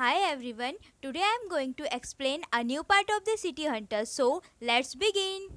Hi everyone, today I am going to explain a new part of the City Hunter. So, let's begin.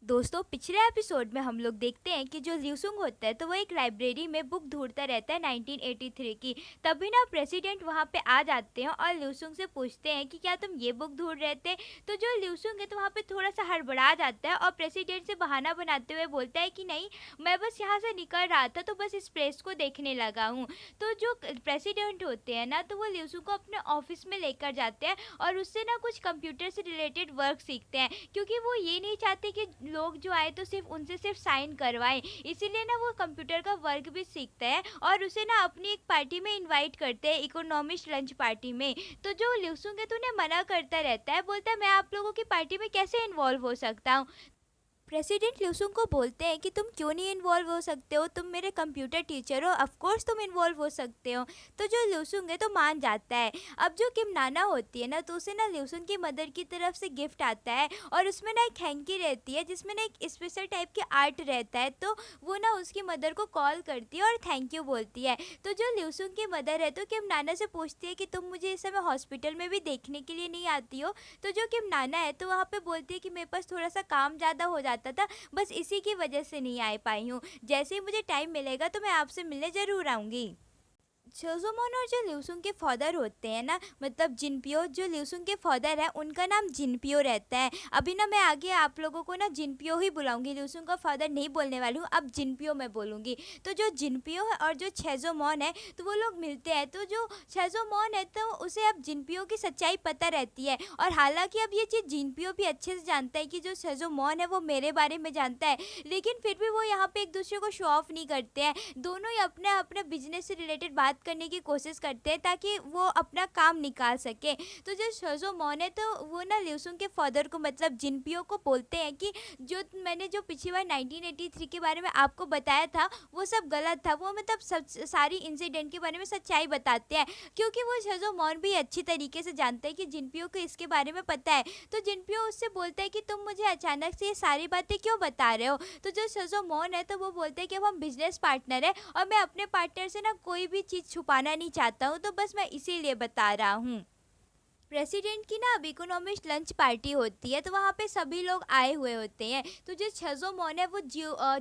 दोस्तों पिछले episode में हम लोग देखते हैं कि जो ल्यूसुंग होता है तो वो एक लाइब्रेरी में बुक ढूंढता रहता है 1983 की। तभी ना प्रेसिडेंट वहाँ पे आ जाते हैं और ल्यूसुंग से पूछते हैं कि क्या तुम ये बुक ढूंढ रहे थे। तो जो ल्यूसुंग है तो वहाँ पे थोड़ा सा हड़बड़ा जाता है और प्रेसिडेंट से बहाना बनाते हुए बोलता है कि नहीं, मैं बस यहाँ से निकल रहा था तो बस इस प्लेस को देखने लगा हूँ। तो जो प्रेसिडेंट होते हैं ना तो वो ल्यूसुंग को अपने ऑफिस में लेकर जाते हैं और उससे ना कुछ कंप्यूटर से रिलेटेड वर्क सीखते हैं, क्योंकि वो ये नहीं चाहते कि लोग जो आए तो सिर्फ उनसे सिर्फ साइन करवाएं। इसीलिए ना वो कंप्यूटर का वर्क भी सीखता है और उसे ना अपनी एक पार्टी में इनवाइट करते हैं, इकोनॉमिस्ट लंच पार्टी में। तो जो ल्यूसुंग है तो उन्हें मना करता रहता है, बोलता है मैं आप लोगों की पार्टी में कैसे इन्वॉल्व हो सकता हूँ। प्रेसिडेंट ल्यूसुंग को बोलते हैं कि तुम क्यों नहीं इन्वॉल्व हो सकते हो, तुम मेरे कंप्यूटर टीचर हो, ऑफ कोर्स तुम इन्वॉल्व हो सकते हो। तो जो ल्यूसुंग है तो मान जाता है। अब जो किम नाना होती है ना तो उसे ना ल्यूसुंग की मदर की तरफ से गिफ्ट आता है और उसमें ना एक हैंकी रहती है जिसमें ना एक स्पेशल टाइप के आर्ट रहता है। तो वो ना उसकी मदर को कॉल करती है और थैंक यू बोलती है। तो जो ल्यूसुंग की मदर है तो किम नाना से पूछती है कि तुम मुझे इस समय हॉस्पिटल में भी देखने के लिए नहीं आती हो। तो जो किम नाना है तो वहाँ पे बोलती है कि मेरे पास थोड़ा सा काम ज़्यादा हो जाता था, बस इसी की वजह से नहीं आ पाई हूँ। जैसे ही मुझे टाइम मिलेगा तो मैं आपसे मिलने ज़रूर आऊँगी। सोजोमोन और जो ल्यूसुंग के फादर होते हैं ना, मतलब जिनपियो, जो ल्यूसुंग के फादर है उनका नाम जिनपियो रहता है। अभी ना मैं आगे आप लोगों को ना जिनपियो ही बुलाऊंगी, ल्यूसुंग का फादर नहीं बोलने वाली हूँ, अब जिनपियो मैं बोलूँगी। तो जो जिनपियो है और जो छेजोमोन है तो वो लोग मिलते हैं। तो जो छेजोमोन है तो उसे अब जिनपियो की सच्चाई पता रहती है, और हालांकि अब ये चीज़ जिनपियो भी अच्छे से जानता है कि जो छेजोमोन है वो मेरे बारे में जानता है, लेकिन फिर भी वो यहाँ पे एक दूसरे को शो ऑफ नहीं करते हैं। दोनों ही अपने अपने बिजनेस से रिलेटेड बात करने की कोशिश करते हैं ताकि वो अपना काम निकाल सके। तो जो सोजोमोन है तो वो ना ल्यूसुंग के फादर को, मतलब जिनपियो को बोलते हैं कि जो मैंने जो पिछली बार 1983 के बारे में आपको बताया था वो सब गलत था। वो मतलब सब सारी इंसिडेंट के बारे में सच्चाई बताते हैं, क्योंकि वो सोजोमोन भी अच्छी तरीके से जानते हैं कि जिनपियो को इसके बारे में पता है। तो जिनपियो उससे बोलता है कि तुम मुझे अचानक से ये सारी बातें क्यों बता रहे हो। तो जो सोजोमोन है तो वो बोलते हैं कि अब हम बिजनेस पार्टनर है और मैं अपने पार्टनर से ना कोई भी चीज़ छुपाना नहीं चाहता हूँ, तो बस मैं इसीलिए बता रहा हूँ। प्रेसिडेंट की ना अब इकोनॉमिस्ट लंच पार्टी होती है तो वहाँ पे सभी लोग आए हुए होते हैं। तो जो छजोमोन है वो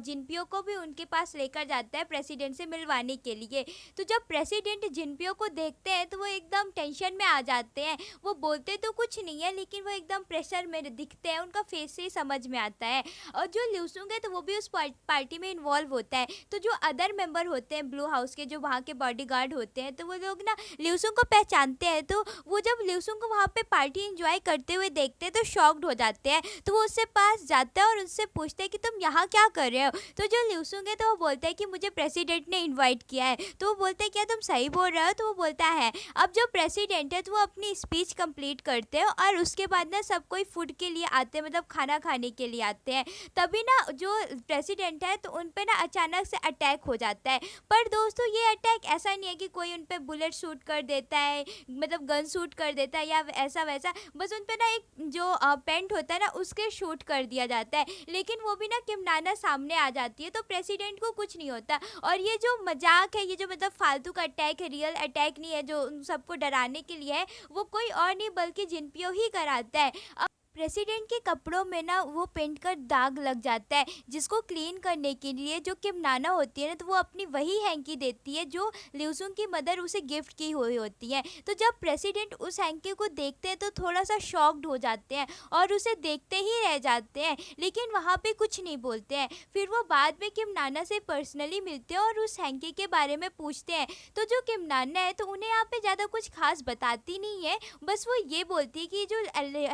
जिनपियो को भी उनके पास लेकर जाता है प्रेसिडेंट से मिलवाने के लिए। तो जब प्रेसिडेंट जिनपियो को देखते हैं तो वो एकदम टेंशन में आ जाते हैं। वो बोलते तो कुछ नहीं है लेकिन वो एकदम प्रेशर में दिखते हैं, उनका फेस से ही समझ में आता है। और जो ल्यूसुंग है तो वो भी उस पार्टी में इन्वॉल्व होता है। तो जो अदर मेंबर होते हैं ब्लू हाउस के, जो वहाँ के बॉडीगार्ड होते हैं, तो वो लोग ना ल्यूसुंग को पहचानते हैं। तो वो जब ल्यूसुंग को वहाँ पे पार्टी एंजॉय करते हुए देखते हैं तो शॉक्ड हो जाते हैं। तो वो उससे पास जाता है और उससे पूछते हैं कि तुम यहाँ क्या कर रहे हो। तो जो ल्यूसुंग है तो वो बोलता है कि मुझे प्रेसिडेंट ने इनवाइट किया है। तो वो बोलता है क्या तुम सही बोल रहे हो। तो वो बोलता है। अब जो प्रेसिडेंट है तो वो अपनी स्पीच कंप्लीट करते हैं और उसके बाद ना सब कोई फूड के लिए आते हैं, मतलब खाना खाने के लिए आते हैं। तभी ना जो प्रेसिडेंट है तो उन पर ना अचानक से अटैक हो जाता है। पर दोस्तों ये अटैक ऐसा नहीं है कि कोई उन पर बुलेट शूट कर देता है, मतलब गन शूट कर देता है या ऐसा वैसा, बस उन पे ना एक जो पेंट होता है ना उसके शूट कर दिया जाता है। लेकिन वो भी ना किम नाना सामने आ जाती है तो प्रेसिडेंट को कुछ नहीं होता। और ये जो मजाक है, ये जो मतलब फालतू का अटैक है, रियल अटैक नहीं है जो उन सबको डराने के लिए है, वो कोई और नहीं बल्कि जिनपियो ही कराता है। प्रेसिडेंट के कपड़ों में ना वो पेंट का दाग लग जाता है, जिसको क्लीन करने के लिए जो किम नाना होती है ना तो वो अपनी वही हैंकी देती है जो ल्यूसुंग की मदर उसे गिफ्ट की हुई होती है। तो जब प्रेसिडेंट उस हैंकी को देखते हैं तो थोड़ा सा शॉक्ड हो जाते हैं और उसे देखते ही रह जाते हैं, लेकिन वहाँ पे कुछ नहीं बोलते हैं। फिर वो बाद में किम नाना से पर्सनली मिलते हैं और उस हैंकी के बारे में पूछते हैं। तो जो किम नाना है तो उन्हें यहाँ पे ज़्यादा कुछ खास बताती नहीं है, बस वो ये बोलती है कि जो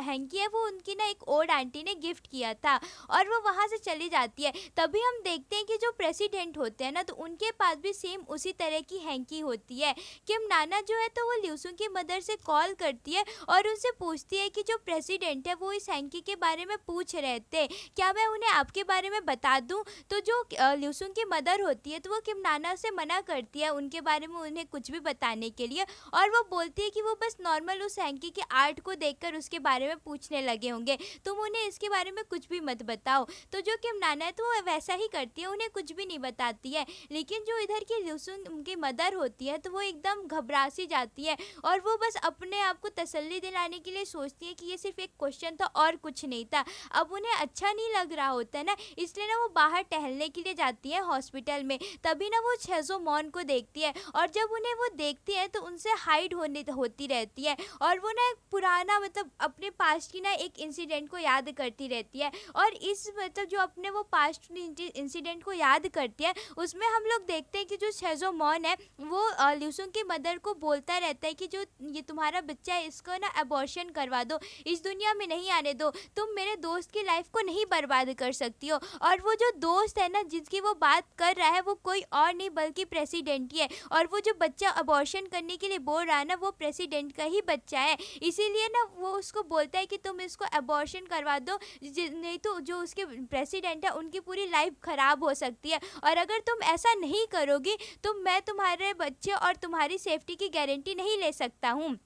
हैंकी है वो उनकी ना एक ओल्ड आंटी ने गिफ्ट किया था, और वो वहाँ से चली जाती है। तभी हम देखते हैं कि जो प्रेसिडेंट होते हैं ना तो उनके पास भी सेम उसी तरह की हैंकी होती है। किम नाना जो है तो वो ल्यूसुंग की मदर से कॉल करती है और उनसे पूछती है कि जो प्रेसिडेंट है वो इस हैंकी के बारे में पूछ रहे थे, क्या मैं उन्हें आपके बारे में बता दूं। तो जो ल्यूसुंग की मदर होती है तो वो किम नाना से मना करती है उनके बारे में उन्हें कुछ भी बताने के लिए, और वो बोलती है कि वो बस नॉर्मल उस हैंकी के आर्ट को देखकर उसके बारे में पूछने लगे लगे होंगे, तुम उन्हें इसके बारे में कुछ भी मत बताओ। तो जो किम नाना है तो वो वैसा ही करती है, उन्हें कुछ भी नहीं बताती है। लेकिन जो इधर की ल्यूसुन उनकी मदर होती है तो वो एकदम घबरा सी जाती है और वो बस अपने आप को तसल्ली दिलाने के लिए सोचती है कि ये सिर्फ एक क्वेश्चन था और कुछ नहीं था। अब उन्हें अच्छा नहीं लग रहा होता है ना, इसलिए ना वो बाहर टहलने के लिए जाती है हॉस्पिटल में। तभी ना वो छेजो मॉन को देखती है और जब उन्हें वो देखती है तो उनसे हाइड होने होती रहती है और वो ना एक पुराना मतलब अपने पास्ट की ना एक इंसिडेंट को याद करती रहती है। और इस मतलब जो अपने वो पास्ट इंसिडेंट को याद करती है उसमें हम लोग देखते हैं कि जो छेजो मॉन है वो ल्यूसुंग की मदर को बोलता रहता है कि जो ये तुम्हारा बच्चा है इसको ना अबॉर्शन करवा दो, इस दुनिया में नहीं आने दो, तुम मेरे दोस्त की लाइफ को नहीं बर्बाद कर सकती हो। और वो जो दोस्त है ना जिसकी वो बात कर रहा है वो कोई और नहीं बल्कि प्रेसिडेंट ही है और वो जो बच्चा अबॉर्शन करने के लिए बोल रहा है ना वो प्रेसिडेंट का ही बच्चा है। इसीलिए ना वो उसको बोलता है कि तुम इसको अबॉर्शन करवा दो, नहीं तो जो उसके प्रेसिडेंट है उनकी पूरी लाइफ खराब हो सकती है और अगर तुम ऐसा नहीं करोगी तो मैं तुम्हारे बच्चे और तुम्हारी सेफ्टी की गारंटी नहीं ले सकता हूँ।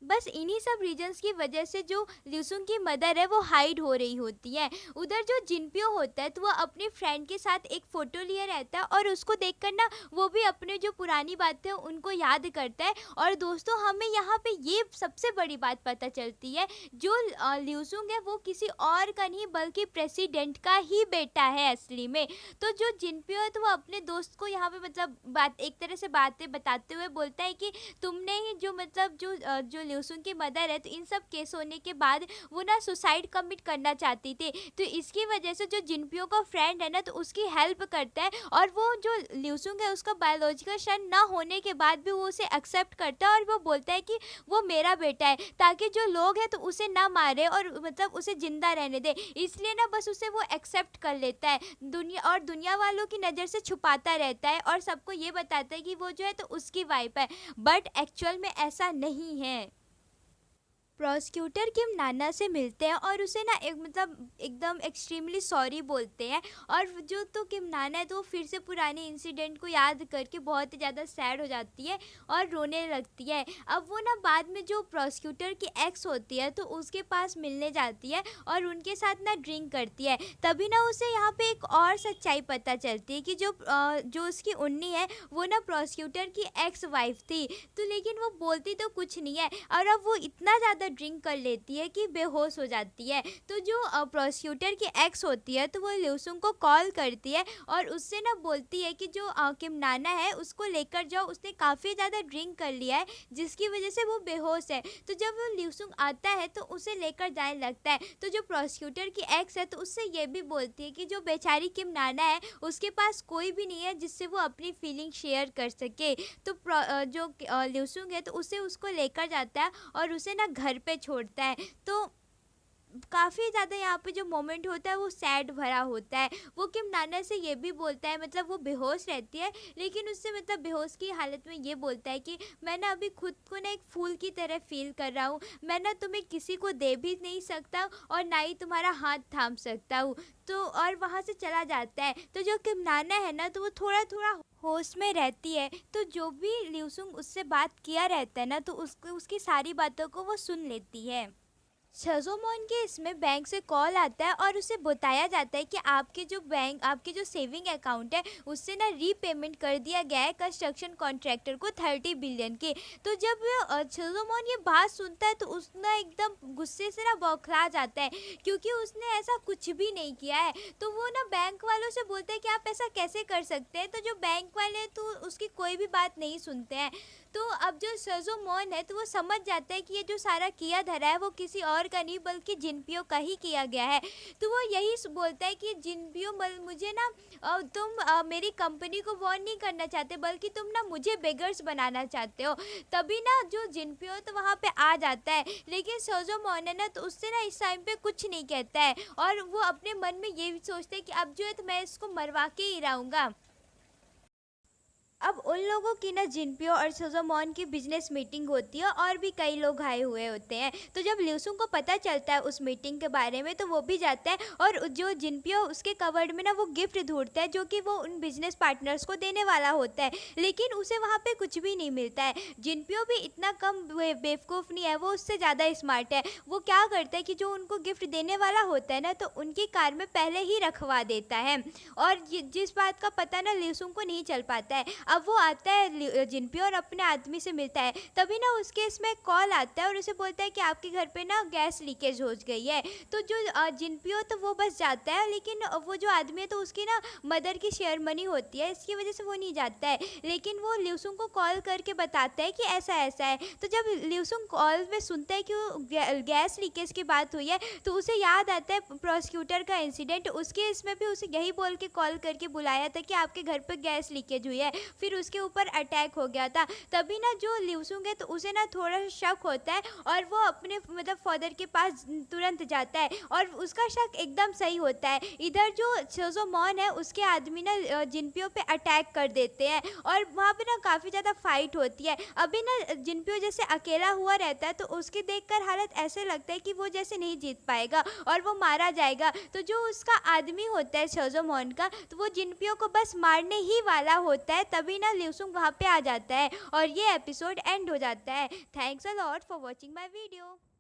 बस इन्हीं सब रीजंस की वजह से जो ल्यूसुंग की मदर है वो हाइड हो रही होती है। उधर जो जिनपियो होता है तो वो अपने फ्रेंड के साथ एक फ़ोटो लिए रहता है और उसको देखकर ना वो भी अपने जो पुरानी बातें हैं उनको याद करता है। और दोस्तों हमें यहाँ पे ये सबसे बड़ी बात पता चलती है, जो ल्यूसुंग है वो किसी और का नहीं बल्कि प्रेसिडेंट का ही बेटा है असली में। तो जो जिनपियो है तो वो अपने दोस्त को यहाँ पे मतलब बात एक तरह से बातें बताते हुए बोलता है कि तुमने ही जो मतलब जो ल्यूसुंग की मदर है तो इन सब केस होने के बाद वो ना सुसाइड कमिट करना चाहती थी, तो इसकी वजह से जो जिनपियो का फ्रेंड है ना तो उसकी हेल्प करता है और वो जो ल्यूसुंग है उसका बायोलॉजिकल सन ना होने के बाद भी वो उसे एक्सेप्ट करता है और वो बोलता है कि वो मेरा बेटा है ताकि जो लोग हैं तो उसे ना मारे और मतलब उसे जिंदा रहने दे। इसलिए ना बस उसे वो एक्सेप्ट कर लेता है दुनिया वालों की नज़र से छुपाता रहता है और सबको ये बताता है कि वो जो है तो उसकी वाइफ है, बट एक्चुअल में ऐसा नहीं है। प्रोसिक्यूटर किम नाना से मिलते हैं और उसे ना एक मतलब एकदम एक्सट्रीमली सॉरी बोलते हैं और जो तो किम नाना है तो वो फिर से पुराने इंसिडेंट को याद करके बहुत ही ज़्यादा सैड हो जाती है और रोने लगती है। अब वो ना बाद में जो प्रोसिक्यूटर की एक्स होती है तो उसके पास मिलने जाती है और उनके साथ ना ड्रिंक करती है। तभी ना उसे यहाँ पे एक और सच्चाई पता चलती है कि जो उसकी उन्नी है वो ना प्रोसिक्यूटर की एक्स वाइफ थी। तो लेकिन वो बोलती तो कुछ नहीं है और अब वो इतना ज़्यादा ड्रिंक कर लेती है कि बेहोश हो जाती है। तो जो प्रोसिक्यूटर की एक्स होती है तो वो ल्यूसुंग को कॉल करती है और उससे ना बोलती है कि जो किम नाना है उसको लेकर जाओ, उसने काफ़ी ज़्यादा ड्रिंक कर लिया है जिसकी वजह से वो बेहोश है। तो जब वो ल्यूसुंग आता है तो उसे लेकर जाने लगता है। तो जो प्रोसिक्यूटर की एक्स है तो उससे ये भी बोलती है कि जो बेचारी किम नाना है उसके पास कोई भी नहीं है जिससे वो अपनी फीलिंग शेयर कर सके। तो जो ल्यूसुंग है तो उसे उसको लेकर जाता है और उसे ना घर पे छोड़ता है। तो काफ़ी ज़्यादा यहाँ पे जो मोमेंट होता है वो सैड भरा होता है। वो किम नाना से ये भी बोलता है मतलब वो बेहोश रहती है लेकिन उससे मतलब बेहोश की हालत में ये बोलता है कि मैं ना अभी खुद को ना एक फूल की तरह फील कर रहा हूँ, मैं ना तुम्हें किसी को दे भी नहीं सकता और ना ही तुम्हारा हाथ थाम सकता हूँ। तो और वहाँ से चला जाता है। तो जो किम नाना है ना तो वो थोड़ा थोड़ा होश में रहती है। तो जो भी ल्यूसुंग उससे बात किया रहता है ना तो उसको उसकी सारी बातों को वो सुन लेती है। छजोमोन के इसमें बैंक से कॉल आता है और उसे बताया जाता है कि आपके जो सेविंग अकाउंट है उससे ना रीपेमेंट कर दिया गया है कंस्ट्रक्शन कॉन्ट्रैक्टर को 30 बिलियन के। तो जब छजोमोन ये बात सुनता है तो उसने एकदम गुस्से से ना बौखला जाता है क्योंकि उसने ऐसा कुछ भी नहीं किया है। तो वो ना बैंक वालों से बोलता है कि आप ऐसा कैसे कर सकते हैं। तो जो बैंक वाले हैं तो उसकी कोई भी बात नहीं सुनते हैं। तो अब जो सजोमोन है तो वो समझ जाता है कि ये जो सारा किया धरा है वो किसी और का नहीं बल्कि जिनपियो का ही किया गया है। तो वो यही बोलता है कि जिनपियो मुझे ना तुम मेरी कंपनी को वॉर्न नहीं करना चाहते बल्कि तुम ना मुझे बेगर्स बनाना चाहते हो। तभी ना जो जिनपियो तो वहाँ पे आ जाता है लेकिन सजोमोन है ना तो उससे ना इस टाइम पे कुछ नहीं कहता है और वो अपने मन में ये भी सोचते हैं कि अब जो है तो मैं इसको मरवा के ही रहूँगा। अब उन लोगों की ना जिनपियो और सोजोमॉन की बिजनेस मीटिंग होती है और भी कई लोग आए हुए होते हैं। तो जब ल्यूसुंग को पता चलता है उस मीटिंग के बारे में तो वो भी जाता है और जो जिनपियो उसके कवर्ड में ना वो गिफ्ट ढूंढता है जो कि वो उन बिजनेस पार्टनर्स को देने वाला होता है, लेकिन उसे वहाँ पे कुछ भी नहीं मिलता है। जिनपियो भी इतना कम बेवकूफ़ नहीं है, वो उससे ज़्यादा स्मार्ट है। वो क्या करता है कि जो उनको गिफ्ट देने वाला होता है ना तो उनकी कार में पहले ही रखवा देता है और जिस बात का पता ना ल्यूसुंग को नहीं चल पाता है। अब वो आता है जिनपियो और अपने आदमी से मिलता है, तभी ना उसके इसमें कॉल आता है और उसे बोलता है कि आपके घर पे ना गैस लीकेज हो गई है। तो जो जिनपियो तो वो बस जाता है, लेकिन वो जो आदमी है तो उसकी ना मदर की शेयर मनी होती है, इसकी वजह से वो नहीं जाता है। लेकिन वो ल्यूसुंग को कॉल करके बताता है कि ऐसा ऐसा है। तो जब ल्यूसुंग कॉल में सुनता है कि वो गैस लीकेज की बात हुई है तो उसे याद आता है प्रोसिक्यूटर का इंसिडेंट। उसके इसमें भी उसे यही बोल के कॉल करके बुलाया था कि आपके घर पर गैस लीकेज हुई है, फिर उसके ऊपर अटैक हो गया था। तभी ना जो ल्यूसुंग है तो उसे ना थोड़ा शक होता है और वो अपने मतलब फादर के पास तुरंत जाता है और उसका शक एकदम सही होता है। इधर जो सोजोमॉन है उसके आदमी ना जिनपियो पे अटैक कर देते हैं और वहाँ पे ना काफ़ी ज़्यादा फाइट होती है। अभी ना जिनपियो जैसे अकेला हुआ रहता है तो उसके देखकर हालत ऐसे लगता है कि वो जैसे नहीं जीत पाएगा और वो मारा जाएगा। तो जो उसका आदमी होता है सोजोमॉन का, तो वो जिनपियो को बस मारने ही वाला होता है, तभी ना ल्यूसुंग वहाँ पे आ जाता है और ये एपिसोड एंड हो जाता है। Thanks a lot for watching my video.